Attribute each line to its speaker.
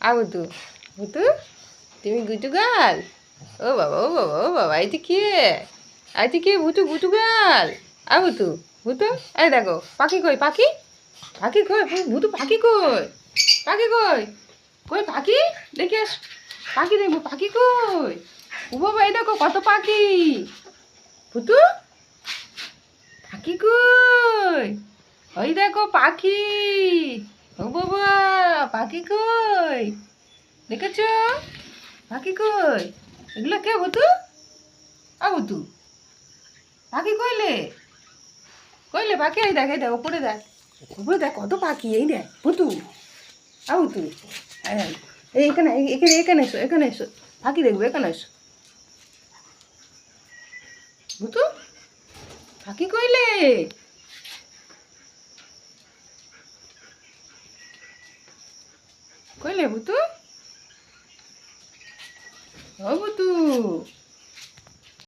Speaker 1: ভুতু ভুতু তুমি গুটু গাল। ও বাবা ও বাবা ও বাবা আইতে কে ভুতু ভুতু গাল। ভুতু ভুতু এই দেখো পাখি কই পাখি পাখি কই ভুতু পাখি কই পাখি কই কই পাখি দেখে আস পাখি দেখবো পাখি কই। ও বাবা এই দেখো কত পাখি ভুতু পাখি কই ওই দেখো পাখি। ও বাবা পাখি কই দেখেছ পাখি কই এগুলো কে ভুতু ভুতু পাখি কইলে কইলে পাখি এই দেখ উপরে দেখ কত পাখি এই দেখ ভুতু ভুতু এই এখানে এখানে এখানে এসো এখানে এসো পাখি দেখবো এখানে এসো ভুতু পাখি কইলে কইলে ভুতু ও ভুতু